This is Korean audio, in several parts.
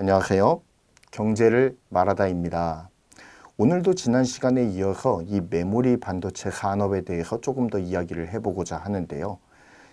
안녕하세요. 경제를 말하다입니다. 오늘도 지난 시간에 이어서 이 메모리 반도체 산업에 대해서 조금 더 이야기를 해보고자 하는데요.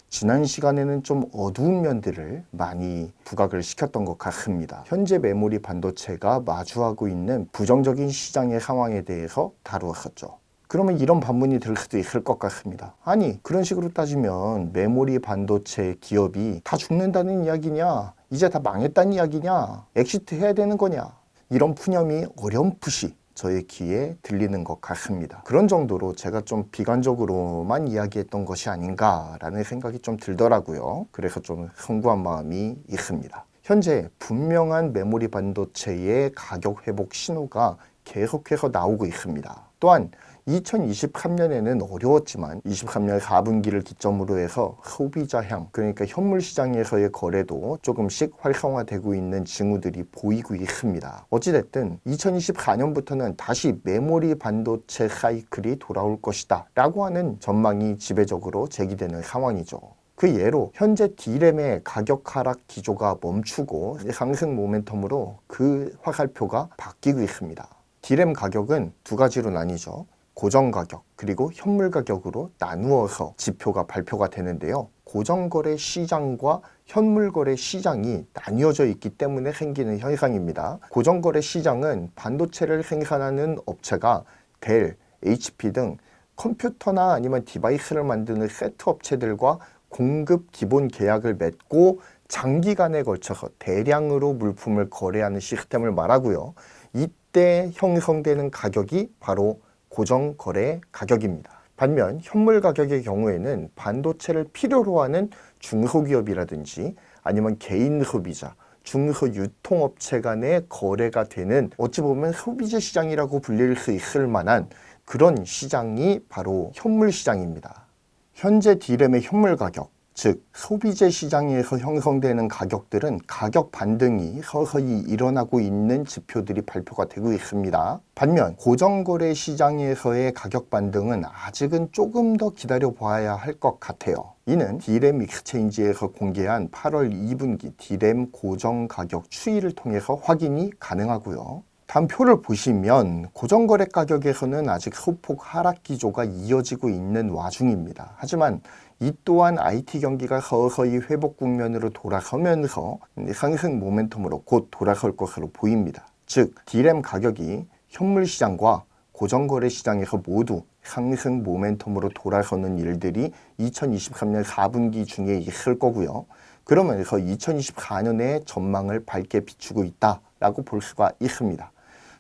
지난 시간에는 좀 어두운 면들을 많이 부각을 시켰던 것 같습니다. 현재 메모리 반도체가 마주하고 있는 부정적인 시장의 상황에 대해서 다루었었죠. 그러면 이런 반문이 들 수도 있을 것 같습니다. 아니, 그런 식으로 따지면 메모리 반도체 기업이 다 죽는다는 이야기냐? 이제 다 망했다는 이야기냐? 엑시트 해야 되는 거냐? 이런 푸념이 어렴풋이 저의 귀에 들리는 것 같습니다. 그런 정도로 제가 좀 비관적으로만 이야기했던 것이 아닌가라는 생각이 좀 들더라고요. 그래서 좀 송구한 마음이 있습니다. 현재 분명한 메모리 반도체의 가격 회복 신호가 계속해서 나오고 있습니다. 또한 2023년에는 어려웠지만 23년 4분기를 기점으로 해서 소비자향, 그러니까 현물 시장에서의 거래도 조금씩 활성화되고 있는 징후들이 보이고 있습니다. 어찌됐든 2024년부터는 다시 메모리 반도체 사이클이 돌아올 것이다 라고 하는 전망이 지배적으로 제기되는 상황이죠. 그 예로 현재 D램의 가격 하락 기조가 멈추고 상승 모멘텀으로 그 화살표가 바뀌고 있습니다. D램 가격은 두 가지로 나뉘죠. 고정 가격 그리고 현물 가격으로 나누어서 지표가 발표가 되는데요. 고정거래 시장과 현물거래 시장이 나뉘어져 있기 때문에 생기는 현상입니다. 고정거래 시장은 반도체를 생산하는 업체가 델, HP 등 컴퓨터나 아니면 디바이스를 만드는 세트 업체들과 공급 기본 계약을 맺고 장기간에 걸쳐서 대량으로 물품을 거래하는 시스템을 말하고요. 이때 형성되는 가격이 바로 고정거래 가격입니다. 반면 현물 가격의 경우에는 반도체를 필요로 하는 중소기업이라든지 아니면 개인 소비자, 중소유통업체 간의 거래가 되는 어찌 보면 소비재 시장이라고 불릴 수 있을 만한 그런 시장이 바로 현물 시장입니다. 현재 D램의 현물 가격, 즉 소비재 시장에서 형성되는 가격들은 가격 반등이 서서히 일어나고 있는 지표들이 발표가 되고 있습니다. 반면 고정거래 시장에서의 가격 반등은 아직은 조금 더 기다려 봐야 할 것 같아요. 이는 D램 익스체인지에서 공개한 8월 2분기 D램 고정 가격 추이를 통해서 확인이 가능하고요. 다음 표를 보시면 고정거래 가격에서는 아직 소폭 하락 기조가 이어지고 있는 와중입니다. 하지만 이 또한 IT 경기가 서서히 회복 국면으로 돌아서면서 상승 모멘텀으로 곧 돌아설 것으로 보입니다. 즉 D램 가격이 현물 시장과 고정거래 시장에서 모두 상승 모멘텀으로 돌아서는 일들이 2023년 4분기 중에 있을 거고요. 그러면서 2024년의 전망을 밝게 비추고 있다라고 볼 수가 있습니다.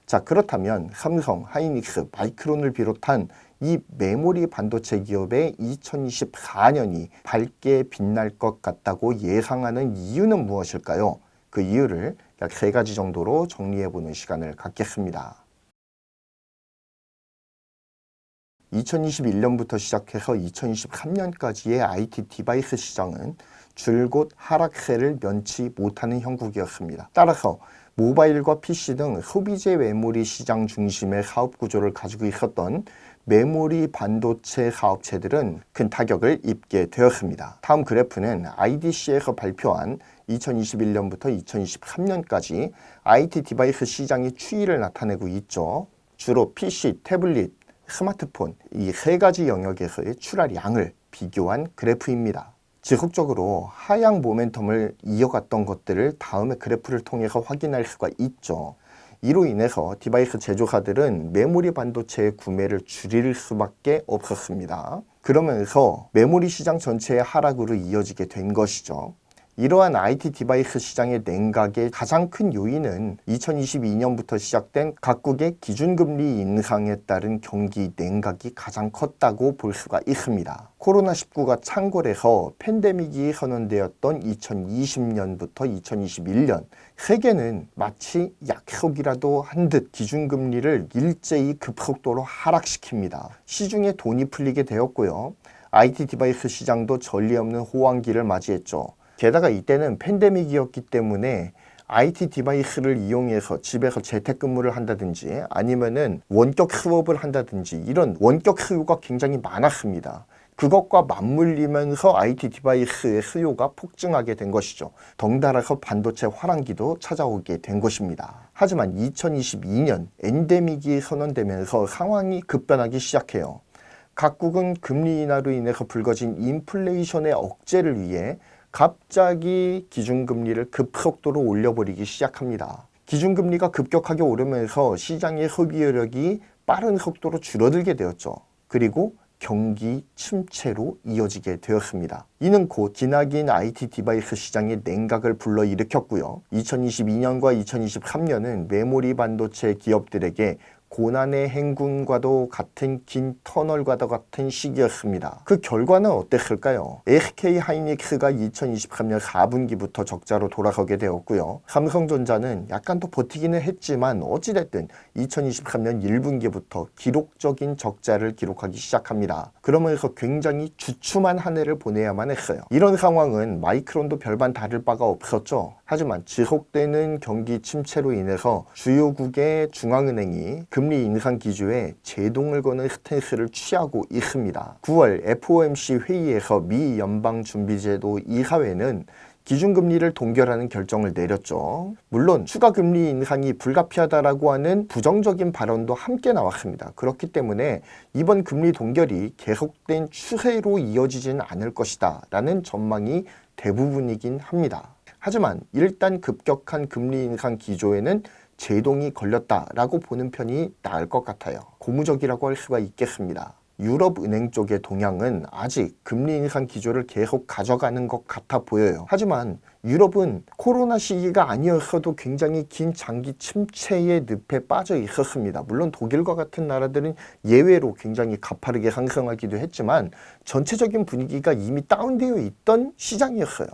자, 그렇다면 삼성, 하이닉스, 마이크론을 비롯한 이 메모리 반도체 기업의 2024년이 밝게 빛날 것 같다고 예상하는 이유는 무엇일까요? 그 이유를 약 3가지 정도로 정리해보는 시간을 갖겠습니다. 2021년부터 시작해서 2023년까지의 IT 디바이스 시장은 줄곧 하락세를 면치 못하는 형국이었습니다. 따라서 모바일과 PC 등 소비재 메모리 시장 중심의 사업 구조를 가지고 있었던 메모리 반도체 사업체들은 큰 타격을 입게 되었습니다. 다음 그래프는 IDC에서 발표한 2021년부터 2023년까지 IT 디바이스 시장의 추이를 나타내고 있죠. 주로 PC, 태블릿, 스마트폰 이 3가지 영역에서의 출하량을 비교한 그래프입니다. 지속적으로 하향 모멘텀을 이어갔던 것들을 다음의 그래프를 통해서 확인할 수가 있죠. 이로 인해서 디바이스 제조사들은 메모리 반도체의 구매를 줄일 수밖에 없었습니다. 그러면서 메모리 시장 전체의 하락으로 이어지게 된 것이죠. 이러한 IT 디바이스 시장의 냉각의 가장 큰 요인은 2022년부터 시작된 각국의 기준금리 인상에 따른 경기 냉각이 가장 컸다고 볼 수가 있습니다. 코로나19가 창궐해서 팬데믹이 선언되었던 2020년부터 2021년 세계는 마치 약속이라도 한 듯 기준금리를 일제히 급속도로 하락시킵니다. 시중에 돈이 풀리게 되었고요. IT 디바이스 시장도 전례 없는 호황기를 맞이했죠. 게다가 이때는 팬데믹이었기 때문에 IT 디바이스를 이용해서 집에서 재택근무를 한다든지 아니면은 원격 수업을 한다든지 이런 원격 수요가 굉장히 많았습니다. 그것과 맞물리면서 IT 디바이스의 수요가 폭증하게 된 것이죠. 덩달아서 반도체 화랑기도 찾아오게 된 것입니다. 하지만 2022년 엔데믹이 선언되면서 상황이 급변하기 시작해요. 각국은 금리 인하로 인해서 불거진 인플레이션의 억제를 위해 갑자기 기준금리를 급속도로 올려버리기 시작합니다. 기준금리가 급격하게 오르면서 시장의 소비여력이 빠른 속도로 줄어들게 되었죠. 그리고 경기 침체로 이어지게 되었습니다. 이는 곧 기나긴 IT 디바이스 시장의 냉각을 불러일으켰고요. 2022년과 2023년은 메모리 반도체 기업들에게 고난의 행군과도 같은 긴 터널과도 같은 시기였습니다. 그 결과는 어땠을까요? SK 하이닉스가 2023년 4분기부터 적자로 돌아서게 되었고요. 삼성전자는 약간 더 버티기는 했지만 어찌됐든 2023년 1분기부터 기록적인 적자를 기록하기 시작합니다. 그러면서 굉장히 주춤한 한 해를 보내야만 했어요. 이런 상황은 마이크론도 별반 다를 바가 없었죠. 하지만 지속되는 경기 침체로 인해서 주요국의 중앙은행이 금리 인상 기조에 제동을 거는 스탠스를 취하고 있습니다. 9월 FOMC 회의에서 미 연방준비제도 이사회는 기준금리를 동결하는 결정을 내렸죠. 물론 추가 금리 인상이 불가피하다라고 하는 부정적인 발언도 함께 나왔습니다. 그렇기 때문에 이번 금리 동결이 계속된 추세로 이어지지는 않을 것이다 라는 전망이 대부분이긴 합니다. 하지만 일단 급격한 금리 인상 기조에는 제동이 걸렸다라고 보는 편이 나을 것 같아요. 고무적이라고 할 수가 있겠습니다. 유럽 은행 쪽의 동향은 아직 금리 인상 기조를 계속 가져가는 것 같아 보여요. 하지만 유럽은 코로나 시기가 아니었어도 굉장히 긴 장기 침체의 늪에 빠져 있었습니다. 물론 독일과 같은 나라들은 예외로 굉장히 가파르게 상승하기도 했지만 전체적인 분위기가 이미 다운되어 있던 시장이었어요.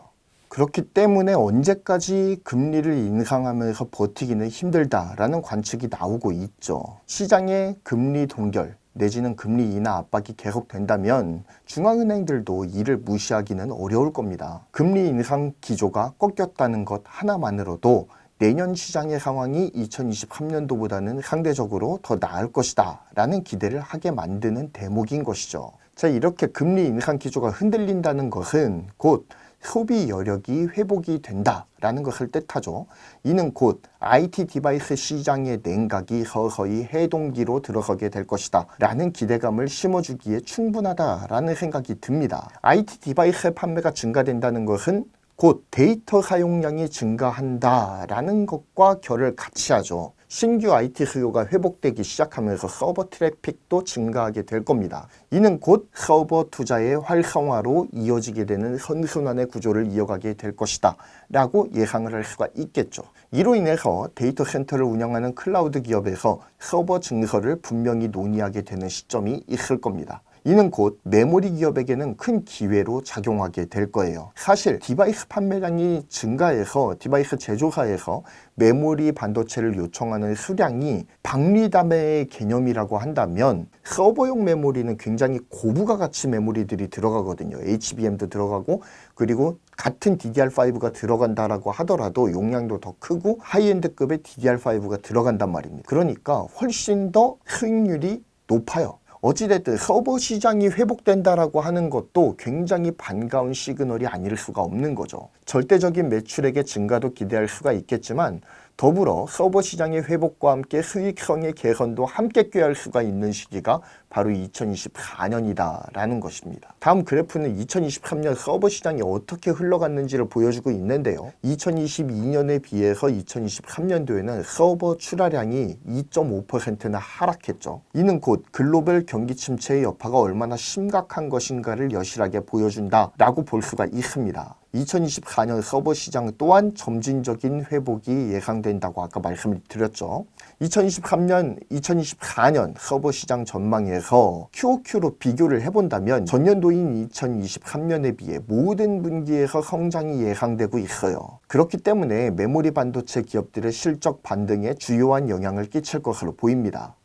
그렇기 때문에 언제까지 금리를 인상하면서 버티기는 힘들다라는 관측이 나오고 있죠. 시장의 금리 동결 내지는 금리 인하 압박이 계속된다면 중앙은행들도 이를 무시하기는 어려울 겁니다. 금리 인상 기조가 꺾였다는 것 하나만으로도 내년 시장의 상황이 2023년도보다는 상대적으로 더 나을 것이다 라는 기대를 하게 만드는 대목인 것이죠. 자, 이렇게 금리 인상 기조가 흔들린다는 것은 곧 소비 여력이 회복이 된다라는 것을 뜻하죠. 이는 곧 IT 디바이스 시장의 냉각이 서서히 해동기로 들어서게 될 것이다 라는 기대감을 심어주기에 충분하다라는 생각이 듭니다. IT 디바이스 판매가 증가된다는 것은 곧 데이터 사용량이 증가한다라는 것과 결을 같이 하죠. 신규 IT 수요가 회복되기 시작하면서 서버 트래픽도 증가하게 될 겁니다. 이는 곧 서버 투자의 활성화로 이어지게 되는 선순환의 구조를 이어가게 될 것이다 라고 예상을 할 수가 있겠죠. 이로 인해서 데이터 센터를 운영하는 클라우드 기업에서 서버 증설을 분명히 논의하게 되는 시점이 있을 겁니다. 이는 곧 메모리 기업에게는 큰 기회로 작용하게 될 거예요. 사실 디바이스 판매량이 증가해서 디바이스 제조사에서 메모리 반도체를 요청하는 수량이 박리담의 개념이라고 한다면 서버용 메모리는 굉장히 고부가 가치 메모리들이 들어가거든요. HBM도 들어가고 그리고 같은 DDR5가 들어간다라고 하더라도 용량도 더 크고 하이엔드급의 DDR5가 들어간단 말입니다. 그러니까 훨씬 더 수익률이 높아요. 어찌됐든 서버 시장이 회복된다라고 하는 것도 굉장히 반가운 시그널이 아닐 수가 없는 거죠. 절대적인 매출액의 증가도 기대할 수가 있겠지만 더불어 서버 시장의 회복과 함께 수익성의 개선도 함께 꾀할 수가 있는 시기가 바로 2024년이다라는 것입니다. 다음 그래프는 2023년 서버 시장이 어떻게 흘러갔는지를 보여주고 있는데요. 2022년에 비해서 2023년도에는 서버 출하량이 2.5%나 하락했죠. 이는 곧 글로벌 경기 침체의 여파가 얼마나 심각한 것인가를 여실하게 보여준다라고 볼 수가 있습니다. 2024년 서버 시장 또한 점진적인 회복이 예상된다고 아까 말씀을 드렸죠. 2023년, 2024년 서버 시장 전망에서 QOQ로 비교를 해본다면 전년도인 2023년에 비해 모든 분기에서 성장이 예상되고 있어요. 그렇기 때문에 메모리 반도체 기업들의 실적 반등에 주요한 영향을 끼칠 것으로 보입니다.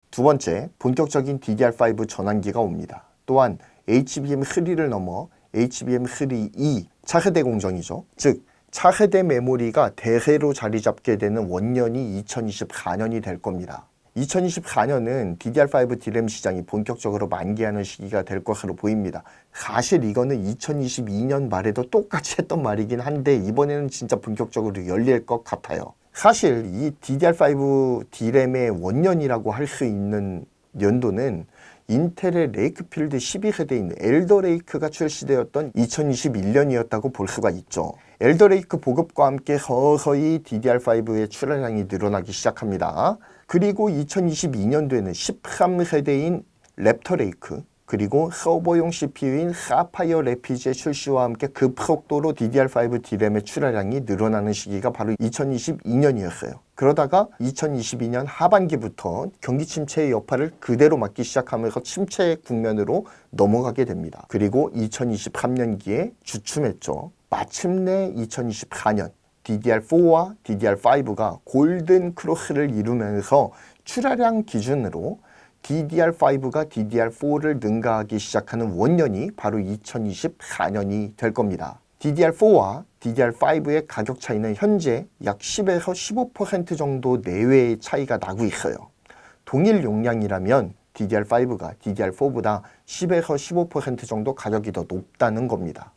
두 번째, 본격적인 DDR5 전환기가 옵니다. 또한 HBM3를 넘어 HBM3E 차세대 공정이죠. 즉 차세대 메모리가 대세로 자리 잡게 되는 원년이 2024년이 될 겁니다. 2024년은 DDR5 D램 시장이 본격적으로 만개하는 시기가 될 것으로 보입니다. 사실 이거는 2022년 말에도 똑같이 했던 말이긴 한데 이번에는 진짜 본격적으로 열릴 것 같아요. 사실 이 DDR5 D램의 원년이라고 할 수 있는 연도는 인텔의 레이크필드 12세대인 엘더 레이크가 출시되었던 2021년이었다고 볼 수가 있죠. 엘더 레이크 보급과 함께 서서히 DDR5의 출하량이 늘어나기 시작합니다. 그리고 2022년도에는 13세대인 랩터 레이크 그리고 서버용 CPU인 사파이어 레피즈의 출시와 함께 급속도로 DDR5 D램의 출하량이 늘어나는 시기가 바로 2022년이었어요. 그러다가 2022년 하반기부터 경기 침체의 여파를 그대로 맞기 시작하면서 침체 국면으로 넘어가게 됩니다. 그리고 2023년기에 주춤했죠. 마침내 2024년 DDR4와 DDR5가 골든 크로스를 이루면서 출하량 기준으로 DDR5가 DDR4를 능가하기 시작하는 원년이 바로 2024년이 될 겁니다. DDR4와 DDR5의 가격 차이는 현재 약 10에서 15% 정도 내외의 차이가 나고 있어요. 동일 용량이라면 DDR5가 DDR4보다 10에서 15% 정도 가격이 더 높다는 겁니다.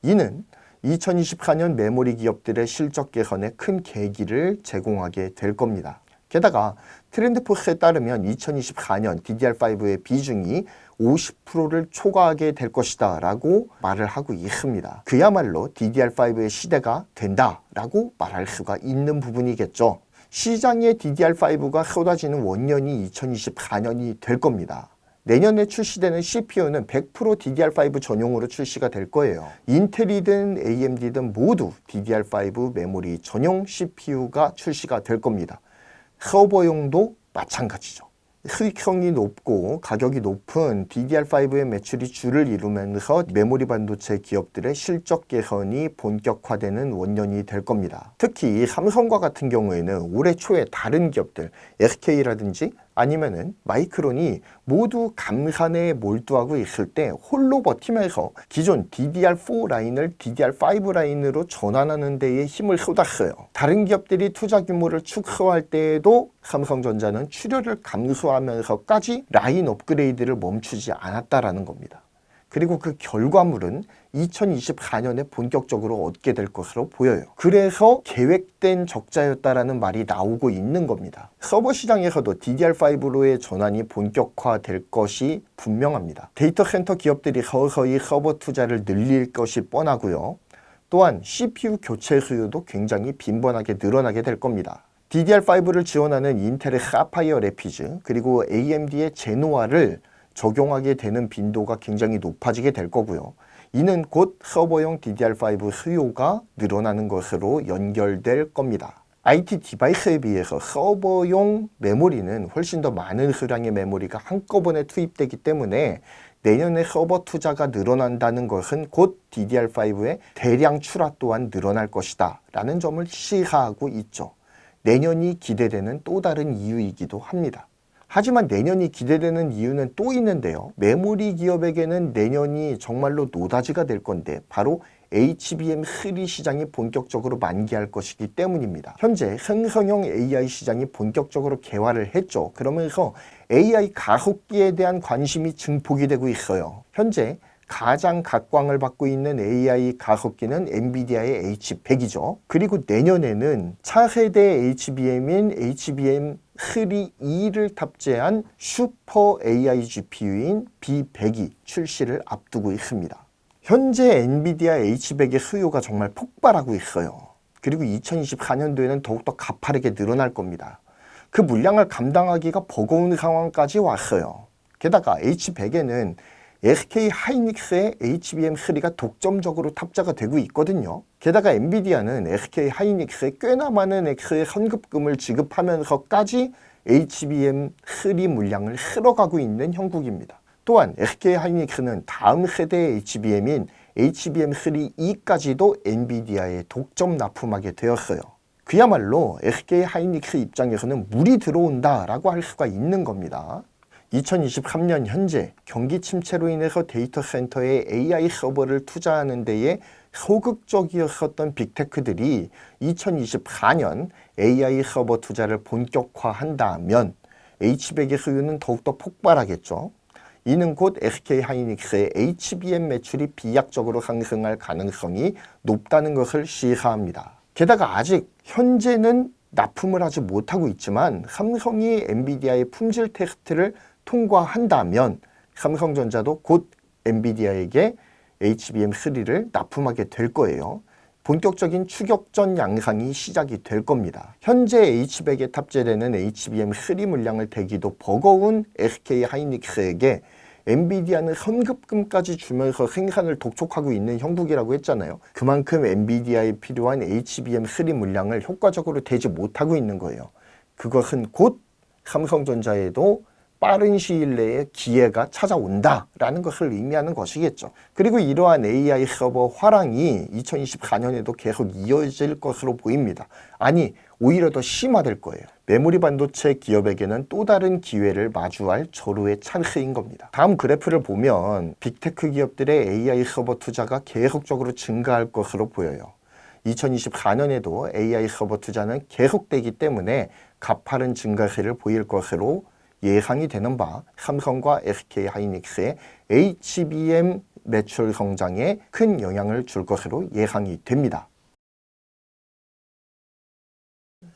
이는 2024년 메모리 기업들의 실적 개선에 큰 계기를 제공하게 될 겁니다. 게다가 트렌드포스에 따르면 2024년 DDR5의 비중이 50%를 초과하게 될 것이다 라고 말을 하고 있습니다. 그야말로 DDR5의 시대가 된다 라고 말할 수가 있는 부분이겠죠. 시장에 DDR5가 쏟아지는 원년이 2024년이 될 겁니다. 내년에 출시되는 CPU는 100% DDR5 전용으로 출시가 될 거예요. 인텔이든 AMD든 모두 DDR5 메모리 전용 CPU가 출시가 될 겁니다. 서버용도 마찬가지죠. 수익성이 높고 가격이 높은 DDR5의 매출이 주를 이루면서 메모리 반도체 기업들의 실적 개선이 본격화되는 원년이 될 겁니다. 특히 삼성과 같은 경우에는 올해 초에 다른 기업들 SK라든지 아니면은 마이크론이 모두 감산에 몰두하고 있을 때 홀로 버티면서 기존 DDR4 라인을 DDR5 라인으로 전환하는 데에 힘을 쏟았어요. 다른 기업들이 투자 규모를 축소할 때에도 삼성전자는 출혈을 감소하면서까지 라인 업그레이드를 멈추지 않았다라는 겁니다. 그리고 그 결과물은 2024년에 본격적으로 얻게 될 것으로 보여요. 그래서 계획된 적자였다라는 말이 나오고 있는 겁니다. 서버 시장에서도 DDR5로의 전환이 본격화될 것이 분명합니다. 데이터 센터 기업들이 서서히 서버 투자를 늘릴 것이 뻔하고요. 또한 CPU 교체 수요도 굉장히 빈번하게 늘어나게 될 겁니다. DDR5를 지원하는 인텔의 사파이어 레피즈 그리고 AMD의 제노아를 적용하게 되는 빈도가 굉장히 높아지게 될 거고요. 이는 곧 서버용 DDR5 수요가 늘어나는 것으로 연결될 겁니다. IT 디바이스에 비해서 서버용 메모리는 훨씬 더 많은 수량의 메모리가 한꺼번에 투입되기 때문에 내년에 서버 투자가 늘어난다는 것은 곧 DDR5의 대량 출하 또한 늘어날 것이다 라는 점을 시사하고 있죠. 내년이 기대되는 또 다른 이유이기도 합니다. 하지만 내년이 기대되는 이유는 또 있는데요. 메모리 기업에게는 내년이 정말로 노다지가 될 건데 바로 HBM3 시장이 본격적으로 만개할 것이기 때문입니다. 현재 생성형 AI 시장이 본격적으로 개화를 했죠. 그러면서 AI 가속기에 대한 관심이 증폭이 되고 있어요. 현재 가장 각광을 받고 있는 AI 가속기는 엔비디아의 H100이죠. 그리고 내년에는 차세대 HBM인 HBM3E를 탑재한 슈퍼 AI GPU인 B100이 출시를 앞두고 있습니다. 현재 엔비디아 H100의 수요가 정말 폭발하고 있어요. 그리고 2024년도에는 더욱더 가파르게 늘어날 겁니다. 그 물량을 감당하기가 버거운 상황까지 왔어요. 게다가 H100에는 SK 하이닉스의 HBM3가 독점적으로 탑재가 되고 있거든요. 게다가 엔비디아는 SK 하이닉스에 꽤나 많은 액수의 선급금을 지급하면서까지 HBM3 물량을 쓸어가고 있는 형국입니다. 또한 SK 하이닉스는 다음 세대의 HBM인 HBM3E까지도 엔비디아에 독점 납품하게 되었어요. 그야말로 SK 하이닉스 입장에서는 물이 들어온다라고 할 수가 있는 겁니다. 2023년 현재 경기 침체로 인해서 데이터 센터에 AI 서버를 투자하는 데에 소극적이었었던 빅테크들이 2024년 AI 서버 투자를 본격화한다면 H백의 수요는 더욱더 폭발하겠죠. 이는 곧 SK하이닉스의 HBM 매출이 비약적으로 상승할 가능성이 높다는 것을 시사합니다. 게다가 아직 현재는 납품을 하지 못하고 있지만 삼성이 엔비디아의 품질 테스트를 통과한다면 삼성전자도 곧 엔비디아에게 HBM3를 납품하게 될 거예요. 본격적인 추격전 양상이 시작이 될 겁니다. 현재 H백에 탑재되는 HBM3 물량을 대기도 버거운 SK하이닉스에게 엔비디아는 선급금까지 주면서 생산을 독촉하고 있는 형국이라고 했잖아요. 그만큼 엔비디아에 필요한 HBM3 물량을 효과적으로 대지 못하고 있는 거예요. 그것은 곧 삼성전자에도 빠른 시일 내에 기회가 찾아온다라는 것을 의미하는 것이겠죠. 그리고 이러한 AI 서버 화랑이 2024년에도 계속 이어질 것으로 보입니다. 아니, 오히려 더 심화될 거예요. 메모리 반도체 기업에게는 또 다른 기회를 마주할 절호의 찬스인 겁니다. 다음 그래프를 보면 빅테크 기업들의 AI 서버 투자가 계속적으로 증가할 것으로 보여요. 2024년에도 AI 서버 투자는 계속되기 때문에 가파른 증가세를 보일 것으로 예상이 되는 바 삼성과 SK하이닉스의 HBM 매출 성장에 큰 영향을 줄 것으로 예상이 됩니다.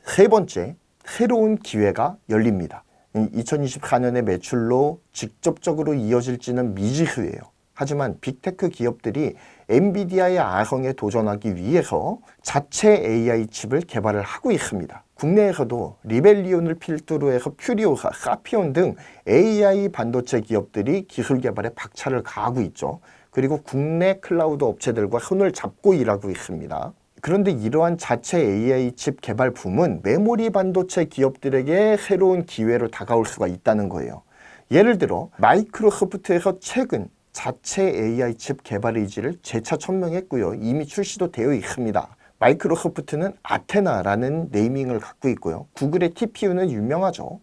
세 번째, 새로운 기회가 열립니다. 2024년의 매출로 직접적으로 이어질지는 미지수예요. 하지만 빅테크 기업들이 엔비디아의 아성에 도전하기 위해서 자체 AI 칩을 개발을 하고 있습니다. 국내에서도 리벨리온을 필두로 해서 퓨리오사, 사피온 등 AI 반도체 기업들이 기술 개발에 박차를 가하고 있죠. 그리고 국내 클라우드 업체들과 손을 잡고 일하고 있습니다. 그런데 이러한 자체 AI 칩 개발 붐은 메모리 반도체 기업들에게 새로운 기회로 다가올 수가 있다는 거예요. 예를 들어 마이크로소프트에서 최근 자체 AI 칩 개발 의지를 재차 천명했고요. 이미 출시도 되어 있습니다. 마이크로소프트는 아테나라는 네이밍을 갖고 있고요. 구글의 TPU는 유명하죠.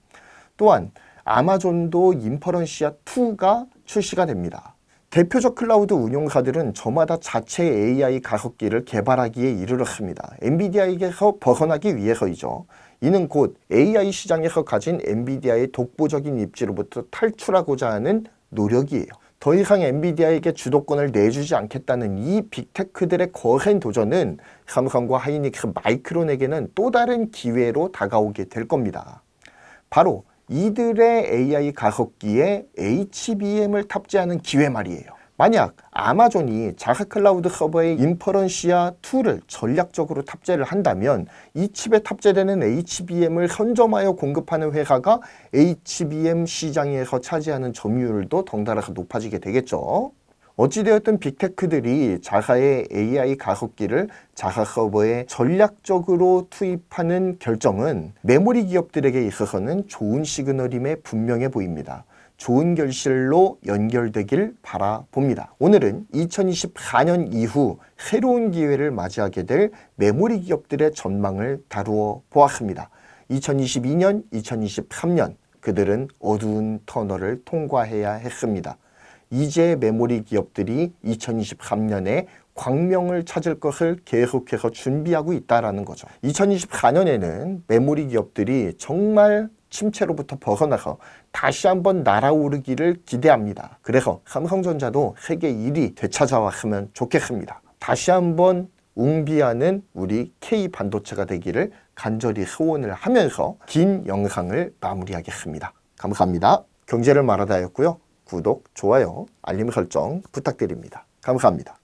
또한 아마존도 인퍼런시아 2가 출시가 됩니다. 대표적 클라우드 운용사들은 저마다 자체 AI 가속기를 개발하기에 이르렀습니다. 엔비디아에게서 벗어나기 위해서이죠. 이는 곧 AI 시장에서 가진 엔비디아의 독보적인 입지로부터 탈출하고자 하는 노력이에요. 더 이상 엔비디아에게 주도권을 내주지 않겠다는 이 빅테크들의 거센 도전은 삼성과 하이닉스, 마이크론에게는 또 다른 기회로 다가오게 될 겁니다. 바로 이들의 AI 가속기에 HBM을 탑재하는 기회 말이에요. 만약 아마존이 자사 클라우드 서버의 인퍼런시아 2를 전략적으로 탑재를 한다면 이 칩에 탑재되는 HBM을 선점하여 공급하는 회사가 HBM 시장에서 차지하는 점유율도 덩달아서 높아지게 되겠죠. 어찌되었든 빅테크들이 자사의 AI 가속기를 자사 서버에 전략적으로 투입하는 결정은 메모리 기업들에게 있어서는 좋은 시그널임에 분명해 보입니다. 좋은 결실로 연결되길 바라봅니다. 오늘은 2024년 이후 새로운 기회를 맞이하게 될 메모리 기업들의 전망을 다루어 보았습니다. 2022년, 2023년 그들은 어두운 터널을 통과해야 했습니다. 이제 메모리 기업들이 2023년에 광명을 찾을 것을 계속해서 준비하고 있다는 거죠. 2024년에는 메모리 기업들이 정말 침체로부터 벗어나서 다시 한번 날아오르기를 기대합니다. 그래서 삼성전자도 세계 1위 되찾아왔으면 좋겠습니다. 다시 한번 웅비하는 우리 K반도체가 되기를 간절히 소원을 하면서 긴 영상을 마무리하겠습니다. 감사합니다. 경제를 말하다였고요. 구독, 좋아요, 알림 설정 부탁드립니다. 감사합니다.